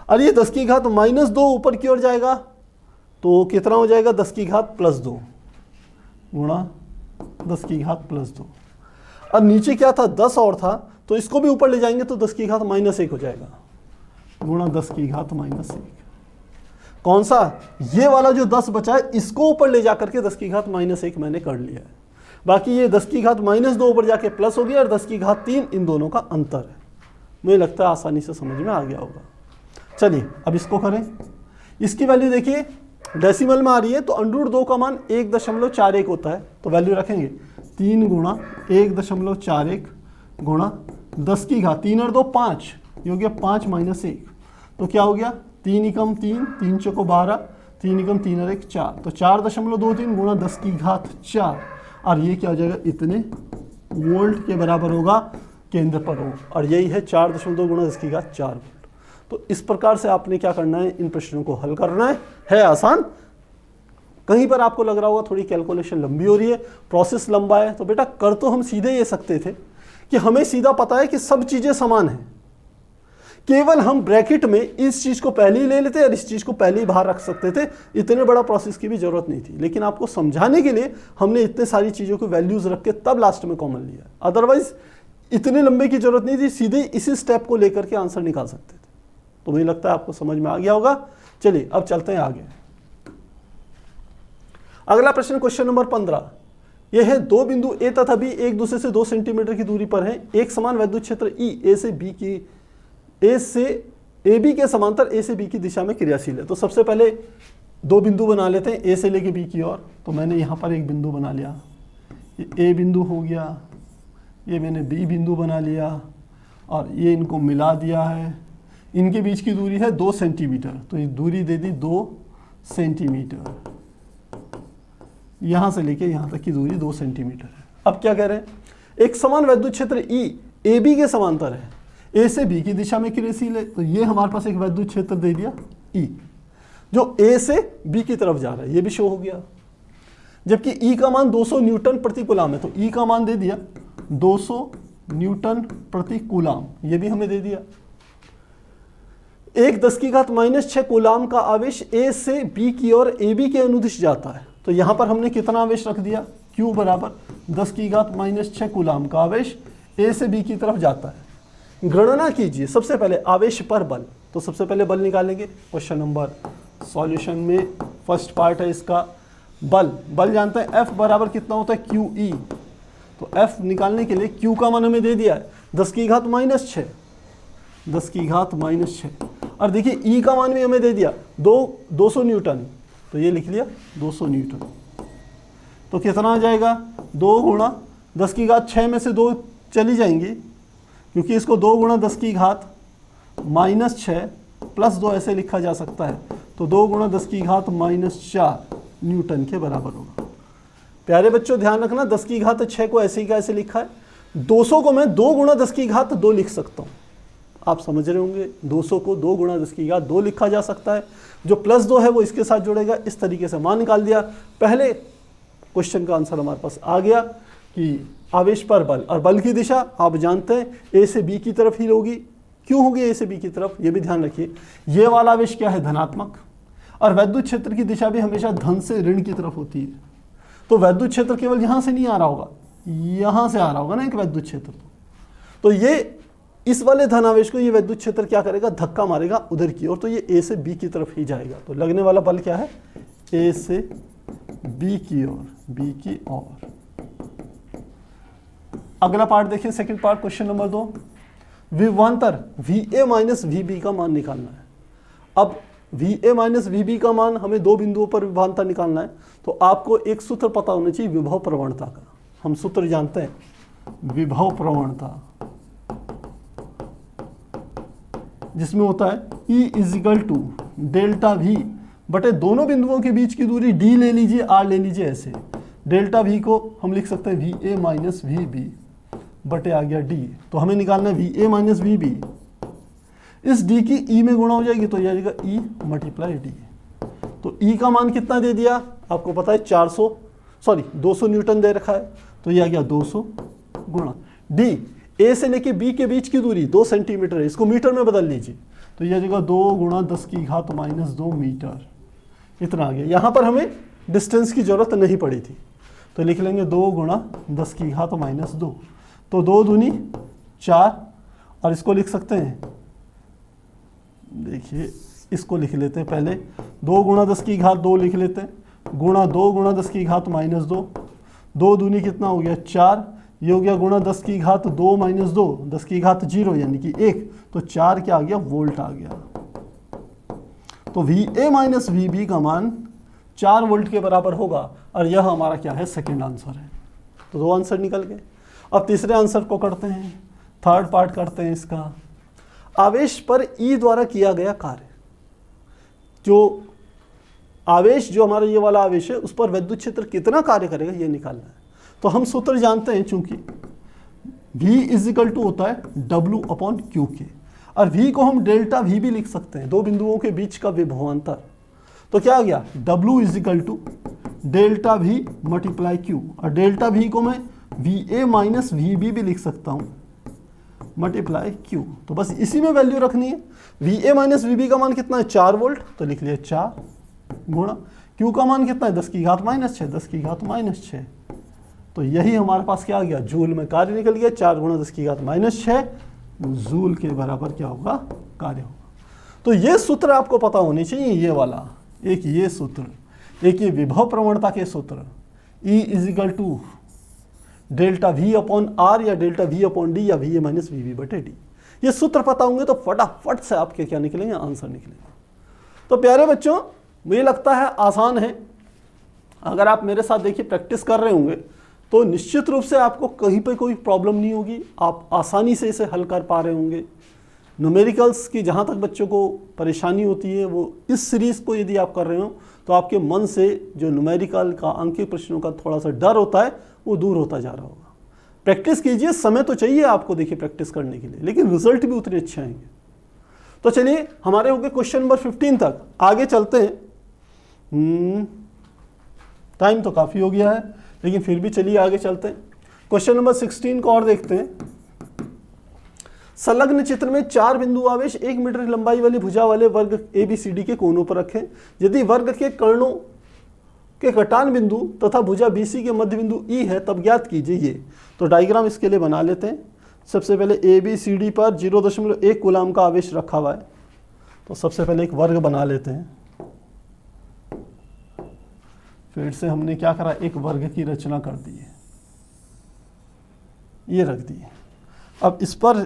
और ये 10 की घात -2 ऊपर की ओर जाएगा, तो कितना हो जाएगा 10 की घात +2 गुणा 10 की घात +2, और नीचे क्या था 10 और था, तो इसको भी ऊपर ले जाएंगे तो 10 की घात -1 हो जाएगा, गुणा 10 की घात -1। कौन सा, ये वाला जो 10 बचा है इसको ऊपर ले जाकर के 10 की घात -1 मैंने कर लिया है। बाकी ये 10 की घात -2 ऊपर जाके प्लस हो गया, और 10 की घात 3 इन दोनों का अंतर है। मुझे लगता है आसानी से समझ में आ गया होगा। चलिए अब इसको करें। इसकी वैल्यू देखिए डेसिमल में आ रही है, तो √2 का मान 1.41 होता है, तो वैल्यू रखेंगे 3 गुणा 1.41 गुणा 10 की घात 3 और 2 5, ये हो गया 5 -1, तो क्या हो गया 3 एकम 3, 3 चौको 12, 3 एकम 3 और 1 4, तो 4.23 गुणा 10 की घात 4, और ये क्या हो जाएगा इतने वोल्ट के बराबर होगा। केंद्र पर हो, और यही है 4.2 गुणा 10⁴ वोल्ट। तो इस प्रकार से आपने क्या करना है, इन प्रश्नों को हल करना है आसान। कहीं पर आपको लग रहा होगा थोड़ी कैलकुलेशन लंबी हो रही है, प्रोसेस लंबा है, तो बेटा कर तो हम सीधे ये सकते थे कि हमें सीधा पता है कि सब चीजें समान हैं, केवल हम ब्रैकेट में इस चीज को पहले ही ले लेते और इस चीज को पहले ही बाहर रख सकते थे, इतने बड़ा प्रोसेस की भी जरूरत नहीं थी। लेकिन आपको समझाने के लिए हमने इतने सारी चीजों को वैल्यूज रख के तब लास्ट में कॉमन लिया, अदरवाइज इतने लंबे की जरूरत नहीं थी, सीधे इसी स्टेप को लेकर के आंसर निकाल सकते थे। तो मुझे लगता है आपको समझ में आ गया होगा। चलिए अब चलते हैं आगे। अगला प्रश्न क्वेश्चन नंबर 15, यह है दो बिंदु ए तथा बी एक दूसरे से 2 सेंटीमीटर की दूरी पर हैं। एक समान विद्युत क्षेत्र ई ए से बी के समांतर ए से बी की दिशा में क्रियाशील है। तो सबसे पहले दो बिंदु बना लेते हैं ए से लेके बी की ओर। तो मैंने यहाँ पर एक बिंदु बना लिया, ये ए बिंदु हो गया, ये मैंने बी बिंदु बना लिया और ये इनको मिला दिया है। इनके बीच की दूरी है 2 सेंटीमीटर, तो ये दूरी दे दी 2 सेंटीमीटर। यहाँ से लेके यहाँ तक की दूरी 2 सेंटीमीटर है। अब क्या कह रहे हैं, एक समान विद्युत क्षेत्र ई ए बी के समांतर है, ए से बी की दिशा में क्रियाशील है। तो ये हमारे पास एक विद्युत क्षेत्र दे दिया ई, जो ए से बी की तरफ जा रहा है, ये भी शो हो गया। जबकि ई का मान 200 न्यूटन प्रति कूलाम है, तो ई का मान दे दिया 200 न्यूटन प्रति कूलाम, ये भी हमें दे दिया। एक 10⁻⁻⁶ कूलाम का आवेश ए से बी की ओर ए बी के अनुदिश जाता है। तो यहां पर हमने कितना आवेश रख दिया, Q बराबर 10⁻⁻⁶ कूलाम का आवेश ए से बी की तरफ जाता है। गणना कीजिए सबसे पहले आवेश पर बल। तो सबसे पहले बल निकालेंगे। क्वेश्चन नंबर सॉल्यूशन में फर्स्ट पार्ट है इसका, बल जानते हैं F बराबर कितना होता है, QE। तो F निकालने के लिए Q का मान हमें दे दिया है 10⁻⁻⁶, 10⁻⁻⁶। और देखिए E का मान भी हमें दे दिया 200 न्यूटन, तो ये लिख लिया 200 न्यूटन। तो कितना आ जाएगा, 2 गुणा 10⁻⁶ में से 2 चली जाएंगी, क्योंकि इसको 2 गुणा 10⁻⁻⁶ प्लस 2 ऐसे लिखा जा सकता है। तो 2 गुणा 10⁻⁴ न्यूटन के बराबर होगा। प्यारे बच्चों ध्यान रखना, 10⁻⁶ को ऐसे ही का ऐसे लिखा है, 200 को मैं 2 गुणा 10⁻2 लिख सकता हूँ। आप समझ रहे होंगे, 200 को 2 गुणा 10⁻2 लिखा जा सकता है। जो प्लस 2 है वो इसके साथ जुड़ेगा, इस तरीके से मान निकाल दिया। पहले क्वेश्चन का आंसर हमारे पास आ गया कि आवेश पर बल, और बल की दिशा आप जानते हैं ए से बी की तरफ ही होगी। क्यों होगी ए से बी की तरफ, ये भी ध्यान रखिए। ये वाला आवेश क्या है, धनात्मक, और विद्युत क्षेत्र की दिशा भी हमेशा धन से ऋण की तरफ होती है। तो विद्युत क्षेत्र केवल यहां से नहीं आ रहा होगा, यहां से आ रहा होगा ना एक विद्युत क्षेत्र। तो ये इस वाले धनावेश को ये विद्युत क्षेत्र क्या करेगा, धक्का मारेगा उधर की ओर, तो ये ए से बी की तरफ ही जाएगा। तो लगने वाला बल क्या है, ए से बी की ओर, बी की ओर। अगला पार्ट देखिए, सेकंड पार्ट क्वेश्चन नंबर 2, विभवांतर VA माइनस VB का मान निकालना है। अब VA माइनस VB का मान हमें 2 बिंदुओं पर विभवांतर निकालना है। तो आपको एक सूत्र पता होना चाहिए विभव प्रवणता का। हम सूत्र जानते हैं, विभव प्रवणता, जिसमें होता है E = ΔV बटे दोनों बिंदुओं के बीच की दूरी D ले लीजिए, R ले लीजिए। ऐसे ΔV को हम लिख सकते हैं VA माइनस VB बटे आ गया D। तो हमें निकालना है VA माइनस VB, इस D की E में गुणा हो जाएगी, तो यह आ जाएगा E मल्टीप्लाई D। तो E का मान कितना दे दिया आपको पता है, 200 न्यूटन दे रखा है, तो यह आ गया 200 गुणा D। ए से लेके बी के बीच की दूरी 2 सेंटीमीटर है, इसको मीटर में बदल लीजिए, तो यह जगह 2 गुणा 10⁻⁻2 मीटर, इतना आ गया। यहाँ पर हमें डिस्टेंस की जरूरत नहीं पड़ी थी, तो लिख लेंगे 2 गुणा 10⁻⁻2। तो 2 दूनी 4, और इसको लिख सकते हैं, देखिए इसको लिख लेते हैं पहले, 2 गुणा 10⁻2 लिख लेते हैं, गुणा 2 गुणा 10⁻⁻2, 2 दूनी कितना हो गया 4, ये हो गया गुणा 10⁻2 माइनस 2, 10⁻0 यानी कि 1, तो 4 क्या आ गया, वोल्ट आ गया। तो VA माइनस VB का मान 4 वोल्ट के बराबर होगा, और यह हमारा क्या है, सेकंड आंसर है। तो 2 आंसर निकल गए। अब तीसरे आंसर को करते हैं, थर्ड पार्ट करते हैं इसका। आवेश पर E द्वारा किया गया कार्य, जो आवेश जो हमारा ये वाला आवेश है उस पर विद्युत क्षेत्र कितना कार्य करेगा ये निकालना है। तो हम सूत्र जानते हैं, चूंकि v इज इक्वल टू होता है W अपॉन क्यू के, और v को हम डेल्टा v भी लिख सकते हैं, दो बिंदुओं के बीच का विभवांतर। तो क्या आ गया, W is equal to delta v multiply Q, और डेल्टा v को मैं va माइनस vb भी लिख सकता हूं मल्टीप्लाई क्यू। तो बस इसी में वैल्यू रखनी है। va माइनस vb का मान कितना है, 4 वोल्ट, तो लिख लिया 4 गुणा q का मान कितना है, 10 की घात माइनस 6, 10 की घात माइनस 6। तो यही हमारे पास क्या आ गया, जूल में कार्य निकल गया, 4 गुणा 10 की घात माइनस 6 जूल के बराबर क्या होगा, कार्य होगा। तो ये सूत्र आपको पता होनी चाहिए, ये वाला, एक ये सूत्र, एक ये विभव प्रवणता के सूत्र, E is equal to delta V upon R या डेल्टा V अपॉन डी या VA माइनस VB बटे डी। ये सूत्र पता होंगे तो फटाफट से आपके क्या निकलेंगे, आंसर निकलेंगे। तो प्यारे बच्चों, मुझे लगता है आसान है। अगर आप मेरे साथ देखिए प्रैक्टिस कर रहे होंगे तो निश्चित रूप से आपको कहीं पे कोई प्रॉब्लम नहीं होगी, आप आसानी से इसे हल कर पा रहे होंगे। न्यूमेरिकल्स की जहाँ तक बच्चों को परेशानी होती है, वो इस सीरीज़ को यदि आप कर रहे हो तो आपके मन से जो न्यूमेरिकल का, अंकीय प्रश्नों का थोड़ा सा डर होता है वो दूर होता जा रहा होगा। प्रैक्टिस कीजिए, समय तो चाहिए आपको देखिए प्रैक्टिस करने के लिए, लेकिन रिजल्ट भी उतने अच्छे आएंगे। तो चलिए हमारे हो गए क्वेश्चन नंबर 15 तक, आगे चलते हैं। टाइम तो काफ़ी हो गया है, लेकिन फिर भी चलिए आगे चलते हैं। क्वेश्चन नंबर 16 को और देखते हैं। संलग्न चित्र में 4 बिंदु आवेश 1 मीटर की लंबाई वाली भुजा वाले वर्ग ABCD के कोनों पर रखें। यदि वर्ग के कर्णों के कटान बिंदु तथा भुजा BC के मध्य बिंदु E है तब ज्ञात कीजिए। तो डायग्राम इसके लिए बना लेते हैं। सबसे पहले ABCD पर 0.1 कूलाम का आवेश रखा हुआ है, तो सबसे पहले एक वर्ग बना लेते हैं। फिर से हमने क्या करा, एक वर्ग की रचना कर दी है, ये रख दी है। अब इस पर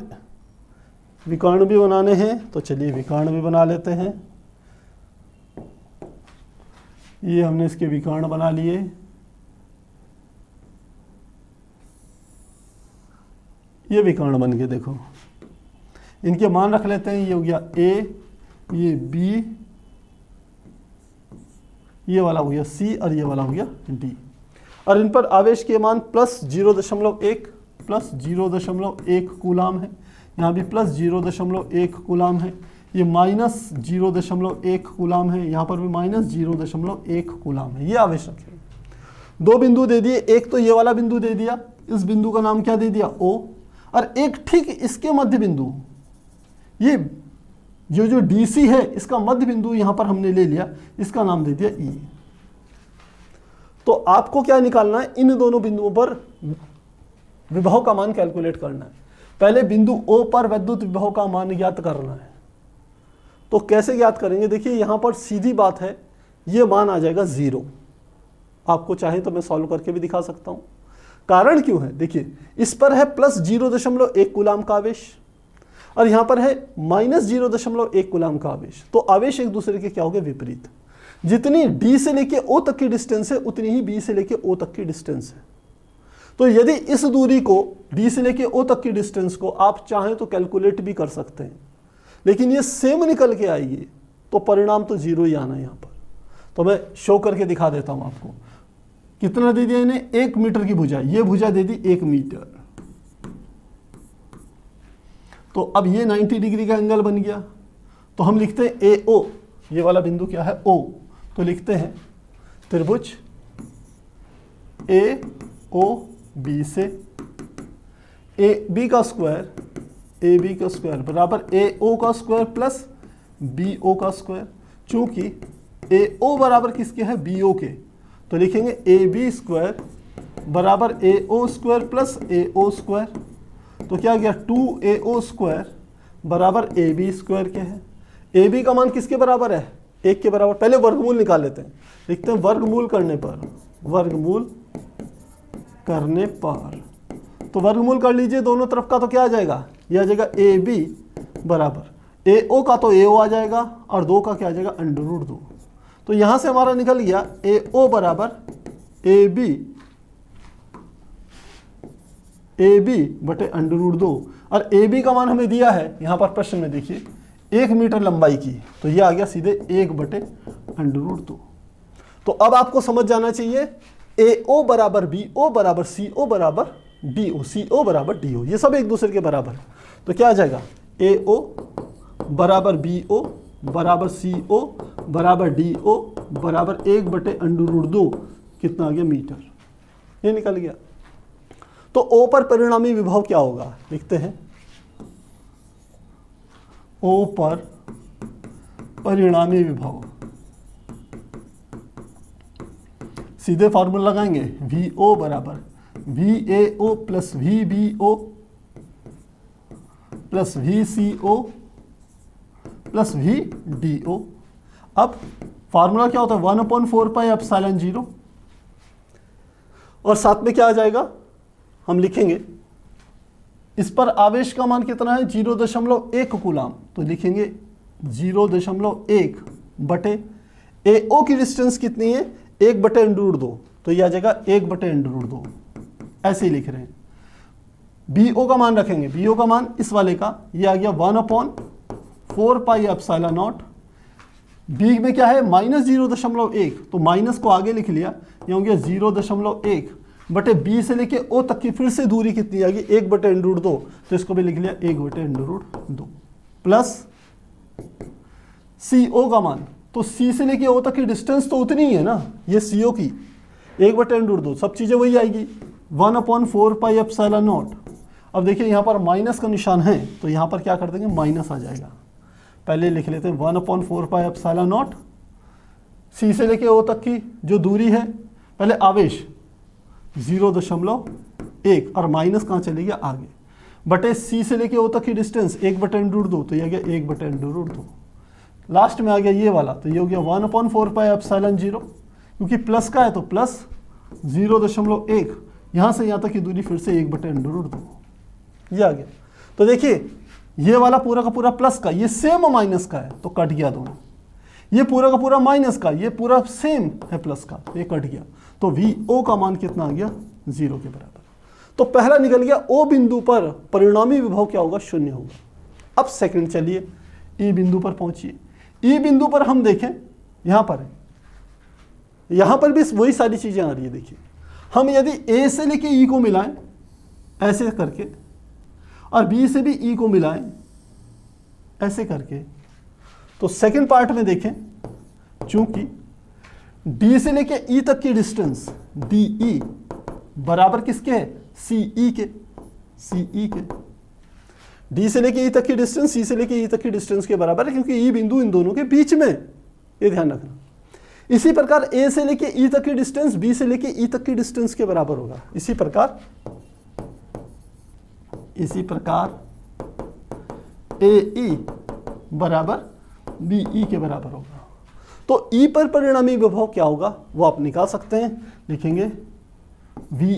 विकर्ण भी बनाने हैं, तो चलिए विकर्ण भी बना लेते हैं। ये हमने इसके विकर्ण बना लिए। ये विकर्ण बन गए, देखो इनके मान रख लेते हैं। ये हो गया A, ये B, ये वाला हो गया C और ये वाला हो गया D। और इन पर आवेश के मान प्लस 0.1 प्लस 0.1 कूलाम है, यहाँ भी प्लस 0.1 कूलाम है, ये माइनस 0.1 कूलाम है, यहाँ पर भी माइनस 0.1 कूलाम है। ये आवेश रखे। दो बिंदु दे दिए, एक तो ये वाला बिंदु दे दिया, इस बिंदु का नाम क्या दे दिया O, और एक ठीक इसके मध्य बिंदु, ये जो DC है इसका मध्य बिंदु यहाँ पर हमने ले लिया, इसका नाम दे दिया E। तो आपको क्या निकालना है, इन दोनों बिंदुओं पर विभव का मान कैलकुलेट करना है। पहले बिंदु O पर विद्युत विभव का मान ज्ञात करना है। तो कैसे ज्ञात करेंगे, देखिए यहाँ पर सीधी बात है, ये मान आ जाएगा 0। आपको चाहे तो मैं सॉल्व करके भी दिखा सकता हूँ। कारण क्यों है, देखिए इस पर है प्लस 0.1 कूलाम का आवेश और यहाँ पर है माइनस 0.1 कूलाम का आवेश। तो आवेश एक दूसरे के क्या हो गए, विपरीत। जितनी D से लेके O तक की डिस्टेंस है उतनी ही B से लेके O तक की डिस्टेंस है। तो यदि इस दूरी को, D से लेके O तक की डिस्टेंस को आप चाहें तो कैलकुलेट भी कर सकते हैं, लेकिन ये सेम निकल के आएगी तो परिणाम तो 0 ही आना है यहाँ पर। तो मैं शो करके दिखा देता हूँ आपको। कितना दे दिया इन्हें, 1 मीटर की भुजा, ये भुजा दे दी 1 मीटर। तो अब ये 90 डिग्री का एंगल बन गया। तो हम लिखते हैं AO, ये वाला बिंदु क्या है O, तो लिखते हैं त्रिभुज AOB से AB का स्क्वायर बराबर AO का स्क्वायर प्लस BO का स्क्वायर। चूंकि AO बराबर किसके है, BO के, तो लिखेंगे AB स्क्वायर बराबर AO square plus AO square. तो क्या गया, 2AO स्क्वायर बराबर AB स्क्वायर के है। AB का मान किसके बराबर है, 1 के बराबर। पहले वर्गमूल निकाल लेते हैं, लिखते हैं वर्गमूल करने पर तो वर्गमूल कर लीजिए दोनों तरफ का, तो क्या आ जाएगा, यह आ जाएगा AB बराबर AO का तो AO आ जाएगा और 2 का क्या आ जाएगा, √2। तो यहां से हमारा निकल गया AO बराबर AB बटे √2। और AB का मान हमें दिया है यहाँ पर प्रश्न में, देखिए 1 मीटर लंबाई की, तो ये आ गया सीधे 1 बटे √2। तो अब आपको समझ जाना चाहिए AO बराबर BO बराबर CO बराबर डी ओ, सी ओ बराबर डी ओ, ये सब एक दूसरे के बराबर है। तो क्या आ जाएगा, ए ओ बराबर बी ओ बराबर सी ओ बराबर डी ओ बराबर 1/√2 कितना आ गया, मीटर, ये निकल गया। तो ओ पर परिणामी विभव क्या होगा, लिखते हैं ओ पर परिणामी विभव, सीधे फॉर्मूला लगाएंगे, वी ओ बराबर V A O plus V B O plus V C O plus V D O. अब फॉर्मूला क्या होता है, 1/4πε0, और साथ में क्या आ जाएगा, हम लिखेंगे इस पर आवेश का मान कितना है, 0.1 कूलाम, तो लिखेंगे 0.1 बटे ए ओ की डिस्टेंस कितनी है, 1/√2, तो ये आ जाएगा 1/√2, ऐसे ही लिख रहे हैं। बी ओ का मान रखेंगे, बी ओ का मान इस वाले का, ये आ गया 1/4πε0, बी में क्या है -0.1, तो माइनस को आगे लिख लिया, ये हो गया 0.1 बटे बी से लेके ओ तक की फिर से दूरी कितनी आ गई, 1/√2, तो इसको भी लिख लिया 1/√2 प्लस सी ओ का मान, तो सी से लेके ओ तक की डिस्टेंस तो उतनी ही है ना, ये सी ओ की 1/√2, सब चीजें वही आएगी 1/4πε0। अब देखिए यहाँ पर माइनस का निशान है, तो यहाँ पर क्या कर देंगे, माइनस आ जाएगा। पहले लिख लेते हैं 1/4πε0, सी से लेके ओ तक की जो दूरी है, पहले आवेश 0.1 और माइनस कहाँ चले गया आगे, बटे सी से लेके ओ तक की डिस्टेंस 1/√2, तो ये आ गया 1/√2, लास्ट में आ गया ये वाला, तो ये हो गया 1/4πε0, क्योंकि प्लस का है तो प्लस 0.1, यहाँ से यहाँ तक की दूरी फिर से 1/√2, ये आ गया। तो देखिए ये वाला पूरा का पूरा प्लस का, ये सेम माइनस का है तो कट गया दोनों, ये पूरा का पूरा माइनस का, ये पूरा सेम है प्लस का, ये कट गया, तो वी ओ का मान कितना आ गया, 0 के बराबर। तो पहला निकल गया, ओ बिंदु पर परिणामी विभव क्या होगा, 0 होगा। अब सेकंड चलिए ई बिंदु पर पहुंचिए। ई बिंदु पर हम देखें, यहां पर है, यहां पर भी वही सारी चीजें आ रही है। देखिए हम यदि ए से लेके ई को मिलाएं ऐसे करके, और बी से भी ई को मिलाएं ऐसे करके, तो सेकंड पार्ट में देखें, चूंकि डी से लेके ई तक की डिस्टेंस डी ई बराबर किसके है, सी ई के, सी ई के, डी से लेके ई तक की डिस्टेंस सी से लेके ई तक की डिस्टेंस के बराबर है, क्योंकि ई बिंदु इन दोनों के बीच में, ये ध्यान रखना। इसी प्रकार ए से लेके ई तक की डिस्टेंस बी से लेके ई तक की डिस्टेंस के बराबर होगा। इसी प्रकार ए ई बराबर बी ई के बराबर होगा। तो ई पर परिणामी विभव क्या होगा वो आप निकाल सकते हैं, लिखेंगे वी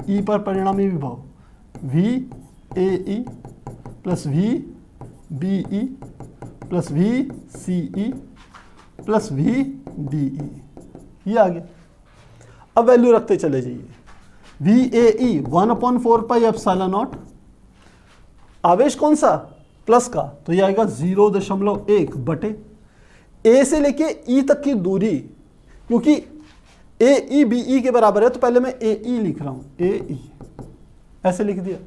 ई पर परिणामी विभव V A E plus V B E plus V C E plus V D E, ये आ गया। अब वैल्यू रखते चले जाइए, वी ए ई 1/4πε0, आवेश कौन सा, प्लस का, तो ये आएगा 0.1 बटे ए से लेके ई तक की दूरी, क्योंकि ए ई बी ई के बराबर है तो पहले मैं ए ई लिख रहा हूं, ए ई ऐसे लिख दिया।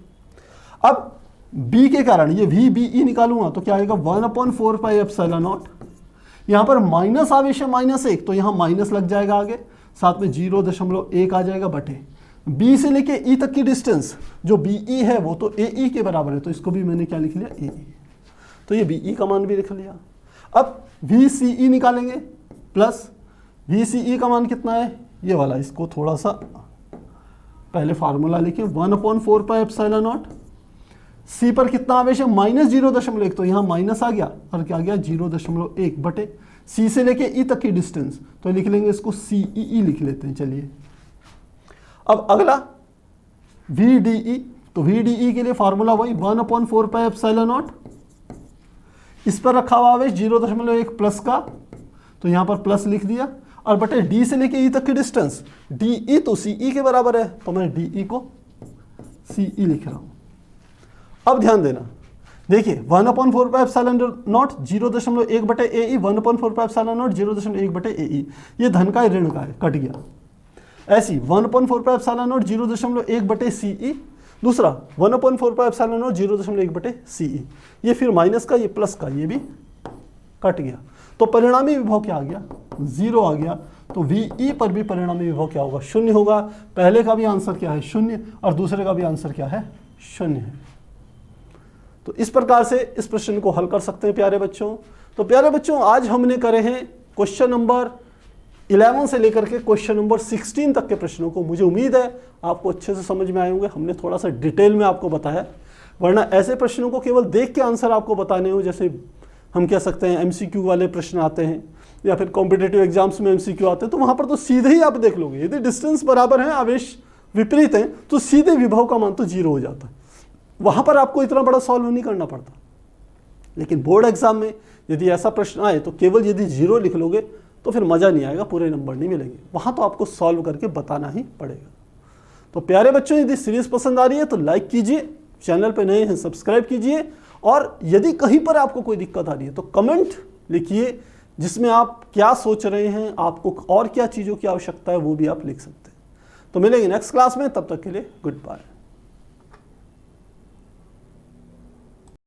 अब बी के कारण ये वी बी ई निकालूंगा तो क्या आएगा 1/4πε0, यहां पर माइनस आवेश है -1, तो यहां माइनस लग जाएगा आगे, साथ में 0.1 आ जाएगा बटे बी से लेके ई तक की डिस्टेंस जो बी ई है वो तो ए ई के बराबर है, तो इसको भी मैंने क्या लिख लिया, ए ई, तो ये बी ई का मान भी लिख लिया। अब वी सी ई निकालेंगे, प्लस वी सी ई का मान कितना है, ये वाला, इसको थोड़ा सा पहले फार्मूला लिखें, 1/4πε0, सी पर कितना आवेश है -0.1, तो यहाँ माइनस आ गया और क्या आ गया 0.1 बटे सी से लेके ई तक की डिस्टेंस, तो लिख लेंगे इसको सी ई लिख लेते हैं। चलिए अब अगला वी डी ई, तो वी डी ई के लिए फार्मूला वही 1/4πε0, इस पर रखा हुआ आवेश 0.1 प्लस का, तो यहां पर प्लस लिख दिया, और बटे डी से लेके ई तक की डिस्टेंस डी ई तो सी ई के बराबर है, तो मैं डी ई को सी ई लिख रहा हूं। अब ध्यान देना, देखिए 1/4πε0 0.1 बटे ए ई, 1/4πε0 0.1 बटे ए ई, ये धन का ऋण का है, कट गया। ऐसी 1/4πε0 0.1 बटे सी ई, दूसरा 1/4πε0 0.1/CE, ये फिर माइनस का, ये प्लस का, ये भी कट गया, तो परिणामी विभव क्या आ गया, 0 आ गया। तो VE पर भी परिणामी विभव क्या होगा, 0 होगा। पहले का भी आंसर क्या है, 0, और दूसरे का भी आंसर क्या है, 0 है। तो इस प्रकार से इस प्रश्न को हल कर सकते हैं प्यारे बच्चों। तो प्यारे बच्चों, आज हमने करे हैं क्वेश्चन नंबर 11 से लेकर के क्वेश्चन नंबर 16 तक के प्रश्नों को। मुझे उम्मीद है आपको अच्छे से समझ में आए होंगे। हमने थोड़ा सा डिटेल में आपको बताया, वरना ऐसे प्रश्नों को केवल देख के आंसर आपको बताने हो, जैसे हम कह सकते हैं MCQ वाले प्रश्न आते हैं या फिर कॉम्पिटिटिव एग्जाम्स में MCQ आते हैं, तो वहाँ पर तो सीधे ही आप देख लोगे, यदि डिस्टेंस बराबर है, आवेश विपरीत है, तो सीधे विभव का मान तो 0 हो जाता है। वहाँ पर आपको इतना बड़ा सॉल्व नहीं करना पड़ता। लेकिन बोर्ड एग्जाम में यदि ऐसा प्रश्न आए तो केवल यदि 0 लिख लोगे तो फिर मज़ा नहीं आएगा, पूरे नंबर नहीं मिलेंगे। वहाँ तो आपको सॉल्व करके बताना ही पड़ेगा। तो प्यारे बच्चों, यदि सीरीज पसंद आ रही है तो लाइक कीजिए, चैनल पे नए हैं सब्सक्राइब कीजिए, और यदि कहीं पर आपको कोई दिक्कत आ रही है तो कमेंट लिखिए, जिसमें आप क्या सोच रहे हैं, आपको और क्या चीज़ों की आवश्यकता है वो भी आप लिख सकते हैं। तो मिलेंगे नेक्स्ट क्लास में, तब तक के लिए गुड बाय।